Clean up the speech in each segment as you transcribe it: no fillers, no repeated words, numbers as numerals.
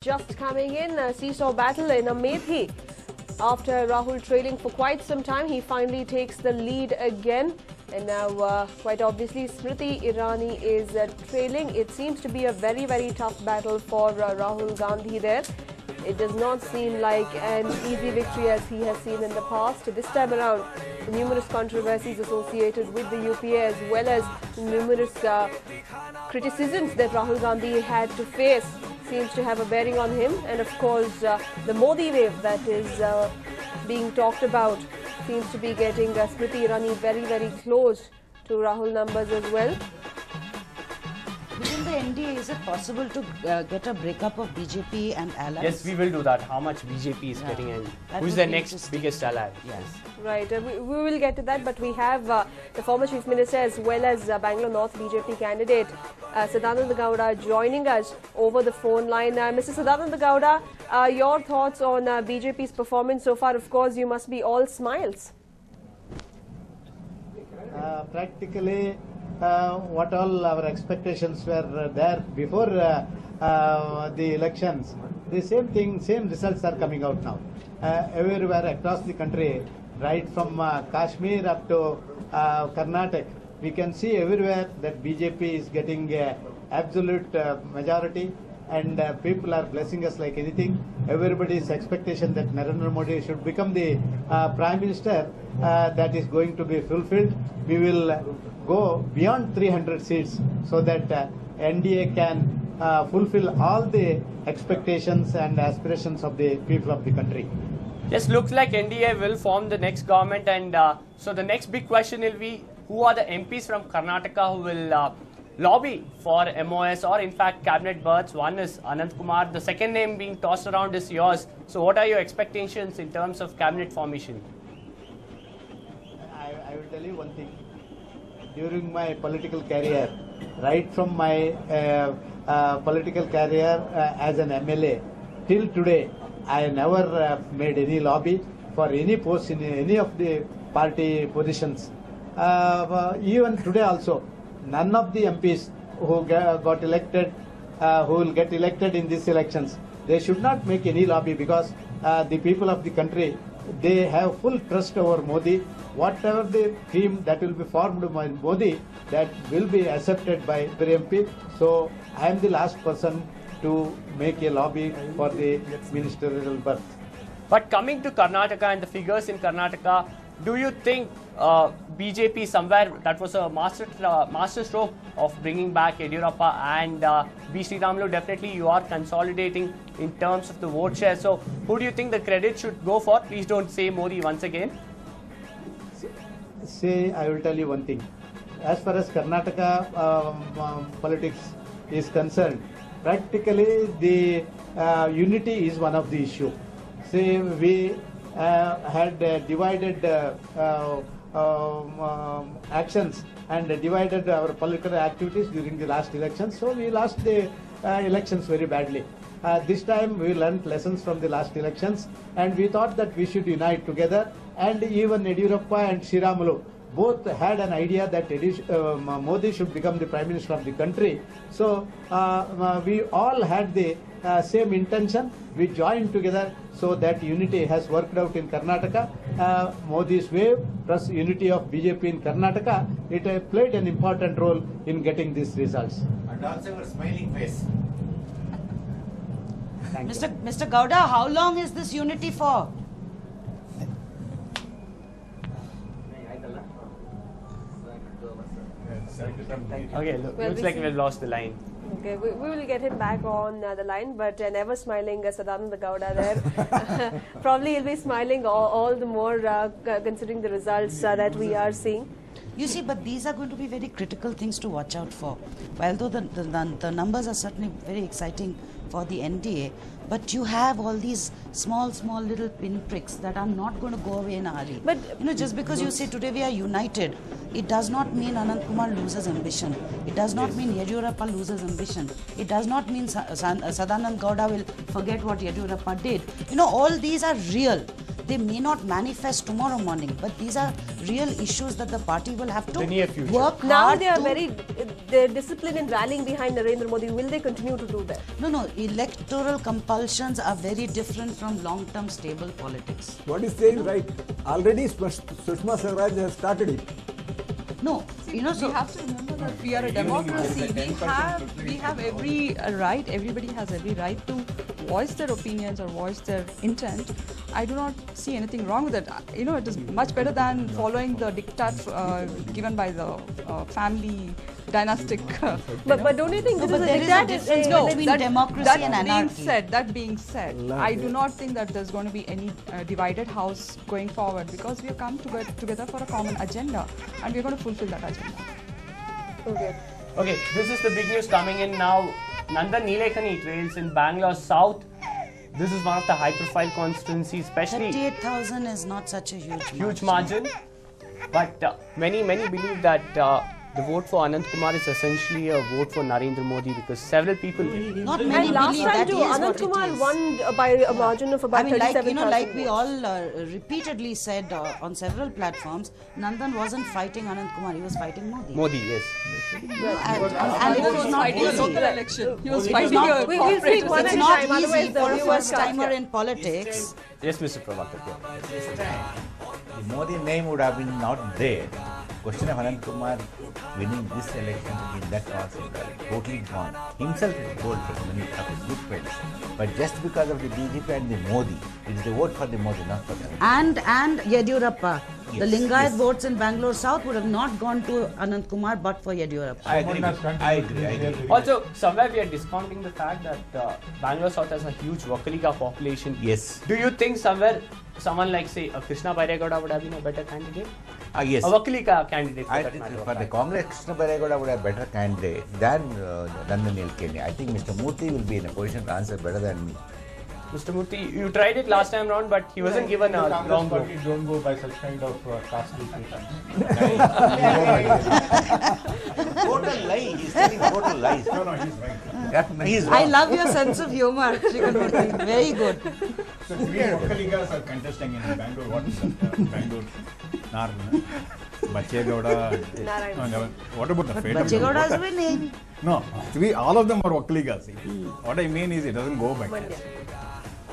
just coming in, a seesaw battle in Amethi. After Rahul trailing for quite some time, he finally takes the lead again. And now, quite obviously, Smriti Irani is trailing. It seems to be a very, very tough battle for Rahul Gandhi there. It does not seem like an easy victory as he has seen in the past. This time around, numerous controversies associated with the UPA as well as numerous criticisms that Rahul Gandhi had to face seems to have a bearing on him. And of course, the Modi wave that is being talked about seems to be getting Smriti Irani very, very close to Rahul numbers as well. Within the NDA, is it possible to get a breakup of BJP and allies? Yes, we will do that. How much BJP is getting in? Who's the next biggest ally? Yes. Right, we will get to that, but we have the former Chief Minister as well as Bangalore North BJP candidate Sadananda Gowda joining us over the phone line. Mr. Sadananda Gowda, your thoughts on BJP's performance so far? Of course, you must be all smiles. Practically, what all our expectations were there before the elections, the same thing, same results are coming out now. Everywhere across the country, right from Kashmir up to Karnataka, we can see everywhere that BJP is getting absolute majority, and people are blessing us like anything. Everybody's expectation that Narendra Modi should become the Prime Minister, that is going to be fulfilled. We will go beyond 300 seats so that NDA can fulfill all the expectations and aspirations of the people of the country. Yes, looks like NDA will form the next government, and so the next big question will be, who are the MPs from Karnataka who will lobby for MOS or in fact cabinet berths? One is Anant Kumar, the second name being tossed around is yours. So what are your expectations in terms of cabinet formation? I will tell you one thing. During my political career, right from my political career as an MLA till today, I never made any lobby for any post in any of the party positions. Even today also, none of the MPs who got elected, who will get elected in these elections, they should not make any lobby, because the people of the country, they have full trust over Modi. Whatever the team that will be formed by Modi, that will be accepted by every MP. So I am the last person to make a lobby for the ministerial berth. But coming to Karnataka and the figures in Karnataka, do you think BJP somewhere, that was a master stroke of bringing back Yediyurappa and B. Sriramulu, definitely you are consolidating in terms of the vote share. So who do you think the credit should go for? Please don't say Modi once again. I will tell you one thing. As far as Karnataka politics is concerned, practically the unity is one of the issue. We had divided actions and divided our political activities during the last elections. So we lost the elections very badly. This time we learned lessons from the last elections, and we thought that we should unite together. And even Yediyurappa and Sriramulu both had an idea that Modi should become the Prime Minister of the country. So we all had the same intention. We joined together, so that unity has worked out in Karnataka. Modi's wave plus unity of BJP in Karnataka, it played an important role in getting these results. And also your smiling face. Thank you. Mr. Gowda, how long is this unity for? Okay, looks like we've lost the line. Okay, we will get him back on the line, but never smiling Sadananda Gowda there. Probably he'll be smiling all the more considering the results that we are seeing. You see, but these are going to be very critical things to watch out for. Although the numbers are certainly very exciting for the NDA, but you have all these small little pinpricks that are not going to go away in a hurry. But just because you say today we are united, it does not mean Anant Kumar loses ambition. It does not mean Yediyurappa loses ambition. It does not mean Sadananda Gowda will forget what Yediyurappa did. All these are real. they may not manifest tomorrow morning, but these are real issues that the party will have to The near future. work Now hard they are to. they're disciplined in rallying behind Narendra Modi. Will they continue to do that? No, electoral compulsions are very different from long-term stable politics. What is saying right? Already Sushma Swaraj has started it. No, We have to remember that we are a democracy. We have every right, everybody has every right to voice their opinions or voice their intent. I do not see anything wrong with it. It is much better than following the diktat given by the family dynastic. But don't you think No, this but is a there is a diktat? difference No, between democracy and anarchy. That being said, I do not think that there's going to be any divided house going forward, because we have come together for a common agenda and we're going to fulfill that agenda. Okay. Okay, this is the big news coming in now. Nandan Nilekani trails in Bangalore South. This is one of the high-profile constituencies, especially 38,000 is not such a huge margin. But many believe that the vote for Anant Kumar is essentially a vote for Narendra Modi, because several people. Not many And last believe time that too, is what Anant it Kumar is. won by a margin of about I mean, 37,000 like we votes. all repeatedly said on several platforms, Nandan wasn't fighting Anant Kumar, he was fighting Modi. Modi, yes. And it was not fighting a local easy. election. He was It was fighting not- a We'll speak corporate. one It's at a not time, otherwise easy the for a viewers first can't timer hear. in politics. Yes, Mr. Prabhakar. This time, the Modi name would have been not there. Question of Anant Kumar winning this election in that concept totally gone. Himself is told for many of his good friends. But just because of the BJP and the Modi, it is the vote for the Modi, not for the Anant. And Yediyurappa. The Yes, Lingayat yes. votes in Bangalore South would have not gone to Anant Kumar but for Yediyurappa. I agree. Also, somewhere we are discounting the fact that Bangalore South has a huge Vakaliga population. Yes. Do you think somewhere someone like, say, Krishna Bairegowda would have been a better candidate? Yes. A Vakaliga candidate, for I that think matter of for the fact. Congress, Krishna Bairegowda would have better candidate than Nandan Nilekani. I think Mr. Murthy will be in a position to answer better than me. Mr. Murthy, you tried it last time round, but he wasn't given a long go. Don't go by such kind of costly treatment. Total lie. He's telling total lies. No, he's right. That, he's I wrong. love your sense of humor, Shikanmurthy. Very good. So three Vakaligas are contesting in Bangalore. What is that? Bangalore, Narayana, Bachegowda. Narayana. What about the fate of the Bachegowda is voter? winning. No, all of them are Vakaligas. What I mean is it doesn't go back.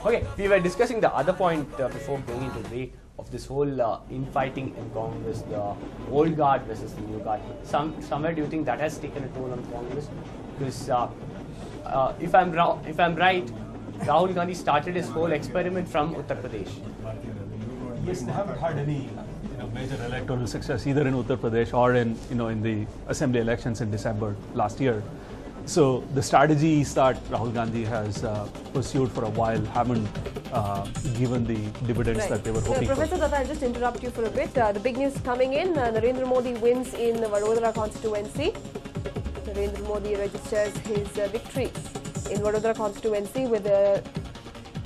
Okay, we were discussing the other point before going into the way of this whole infighting in Congress, the old guard versus the new guard. Somewhere do you think that has taken a toll on Congress? Because if I'm right, Rahul Gandhi started his whole experiment from Uttar Pradesh. Yes, they haven't had any major electoral success either in Uttar Pradesh or in the assembly elections in December last year. So the strategies that Rahul Gandhi has pursued for a while haven't given the dividends that they were hoping for. Professor Datta, I'll just interrupt you for a bit. The big news coming in, Narendra Modi wins in the Vadodara constituency. Narendra Modi registers his victory in Vadodara constituency with a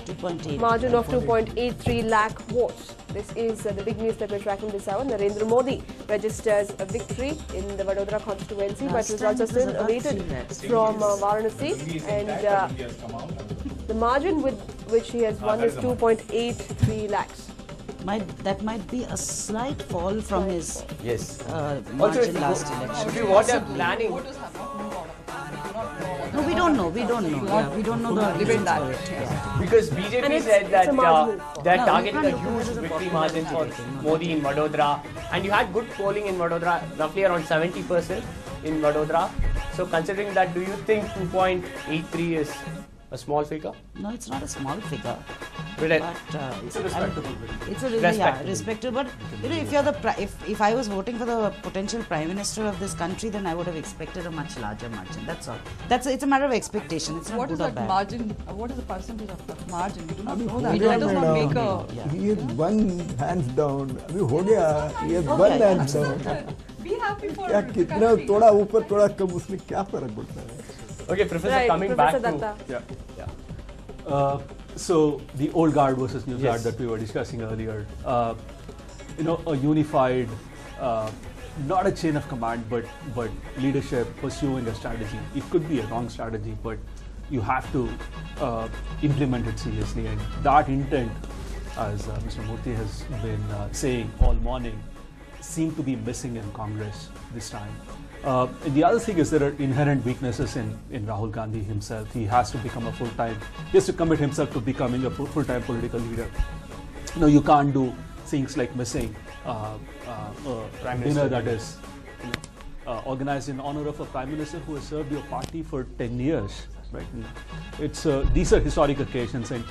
2.8. margin of 2.83 lakh votes. This is the big news that we're tracking this hour. Narendra Modi registers a victory in the Vadodara constituency, but Last results are time it was still about awaited 3 lakhs. from Varanasi, and the margin with which he has won is 2.83 lakhs. That might be a slight fall from his Yes. margin last election. If you what they're planning, Voters have not moved out of the country. No, we don't know. Yeah, we don't know the reasons for it. Yeah. because And BJP it's- said that it's a marginal fall. they're No, we targeting can't a look at it huge as a victory popular margin for candidate, no. Modi in Vadodara, and you had good polling in Vadodara, roughly around 70% in Vadodara. So considering that, do you think 2.83 is a small figure? No, it's not a small figure. But it- But It's a respectable figure. it's a really Respectable. respectable. But if you're if I was voting for the potential prime minister of this country, then I would have expected a much larger margin. That's all. It's a matter of expectation. It's not What is good or that bad. margin? What is the percentage of that margin? We do not know that. we That don't does not know. make a. Yeah. He is one hands down. अभी हो गया. He has one hands down. Be happy for क्या the कितना country. थोड़ा ऊपर थोड़ा कम उसमें क्या फर्क पड़ता है? Okay, Professor, Right, coming Professor back Datta. Yeah. So the old guard versus new guard Yes. that we were discussing earlier, a unified, not a chain of command, but leadership pursuing a strategy. It could be a wrong strategy, but you have to implement it seriously, and that intent as Mr. Murthy has been saying all morning, seem to be missing in Congress this time. And the other thing is there are inherent weaknesses in Rahul Gandhi himself. He has to become a full-time, he has to commit himself to becoming a full-time political leader. You can't do things like missing Prime Minister that is organized in honor of a Prime Minister who has served your party for 10 years. Right? It's these are historic occasions, and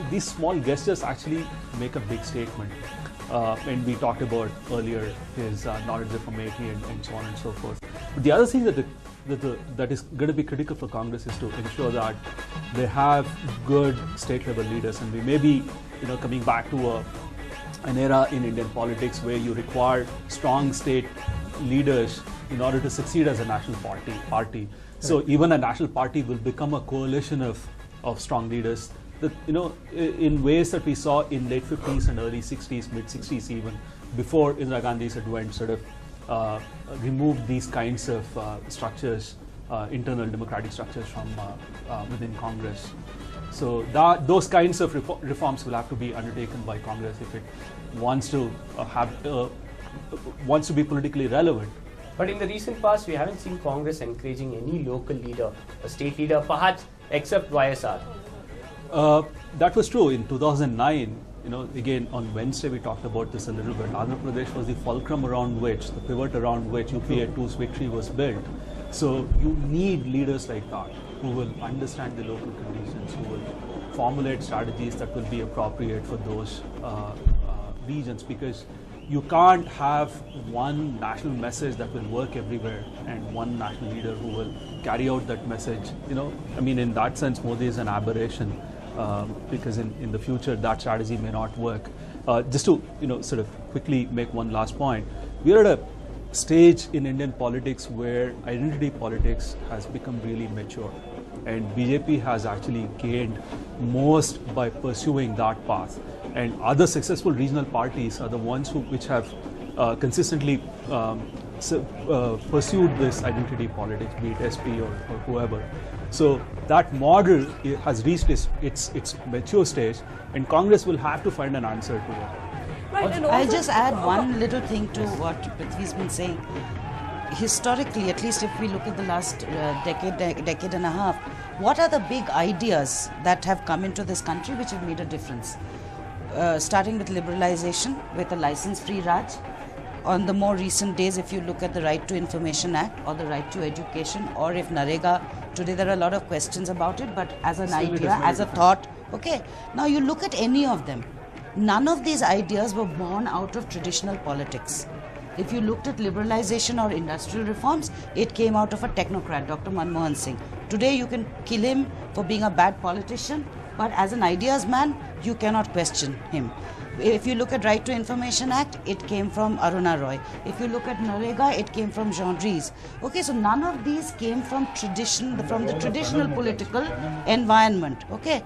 these small gestures actually make a big statement. And we talked about earlier his knowledge of Amethi and so on and so forth. But the other thing that is going to be critical for Congress is to ensure that they have good state level leaders, and we may be coming back to an era in Indian politics where you require strong state leaders in order to succeed as a national party. So even a national party will become a coalition of strong leaders. That, in ways that we saw in late 50s and early 60s, mid 60s even, before Indira Gandhi's advent, sort of removed these kinds of structures, internal democratic structures from within Congress. So those kinds of reforms will have to be undertaken by Congress if it wants to wants to be politically relevant. But in the recent past, we haven't seen Congress encouraging any local leader, a state leader, perhaps except YSR. That was true in 2009. Again on Wednesday we talked about this a little bit. Andhra Pradesh was the fulcrum around which, the pivot around which UPA 2's victory was built. So you need leaders like that who will understand the local conditions, who will formulate strategies that will be appropriate for those regions, because you can't have one national message that will work everywhere and one national leader who will carry out that message. In that sense, Modi is an aberration because in the future that strategy may not work. Just to sort of quickly make one last point, we are at a stage in Indian politics where identity politics has become really mature, and BJP has actually gained most by pursuing that path. And other successful regional parties are the ones which have consistently pursued this identity politics, be it SP or whoever. So that model has reached its mature stage, and Congress will have to find an answer to it. Right, and I'll also, just add one little thing to what Prithvi's been saying. Historically, at least if we look at the last decade and a half, what are the big ideas that have come into this country which have made a difference? Starting with liberalization, with a license-free Raj. On the more recent days, if you look at the Right to Information Act or the Right to Education, or if Narega, today there are a lot of questions about it, but as an idea, as a thought, okay. Now you look at any of them, none of these ideas were born out of traditional politics. If you looked at liberalization or industrial reforms, it came out of a technocrat, Dr. Manmohan Singh. Today you can kill him for being a bad politician, but as an ideas man, you cannot question him. If you look at Right to Information Act, it came from Aruna Roy. If you look at Narega, it came from Jean Dries. Okay, so none of these came from the traditional political environment. Okay,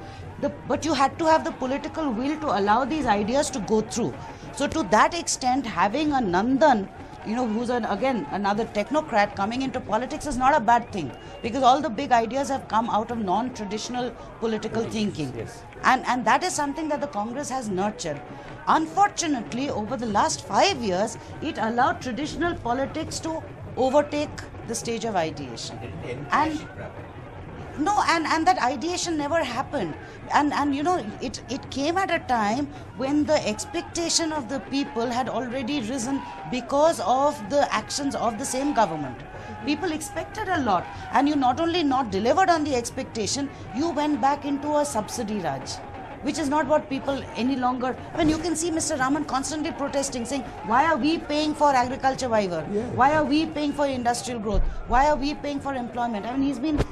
but you had to have the political will to allow these ideas to go through. So to that extent, having a Nandan, who's again another technocrat coming into politics is not a bad thing, because all the big ideas have come out of non-traditional political thinking. Yes. And that is something that the Congress has nurtured. Unfortunately, over the last 5 years, it allowed traditional politics to overtake the stage of ideation. And that ideation never happened. And it came at a time when the expectation of the people had already risen because of the actions of the same government. People expected a lot, and you not only not delivered on the expectation, you went back into a subsidy Raj, which is not what people any longer. You can see Mr. Raman constantly protesting, saying, why are we paying for agriculture waiver? Yeah. Why are we paying for industrial growth? Why are we paying for employment?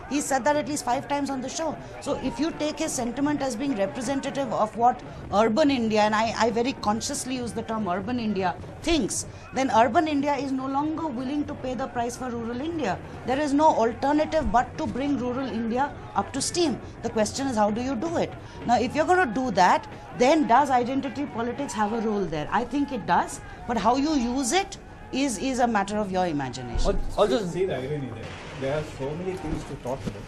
He's said that at least 5 times on the show. So if you take his sentiment as being representative of what urban India, and I very consciously use the term urban India, thinks, then urban India is no longer willing to pay the price for rural India. There is no alternative but to bring rural India up to steam. The question is, how do you do it? Now, if you're going to do that, then does identity politics have a role there? I think it does, but how you use it is a matter of your imagination. Also, see the irony there. There are so many things to talk about.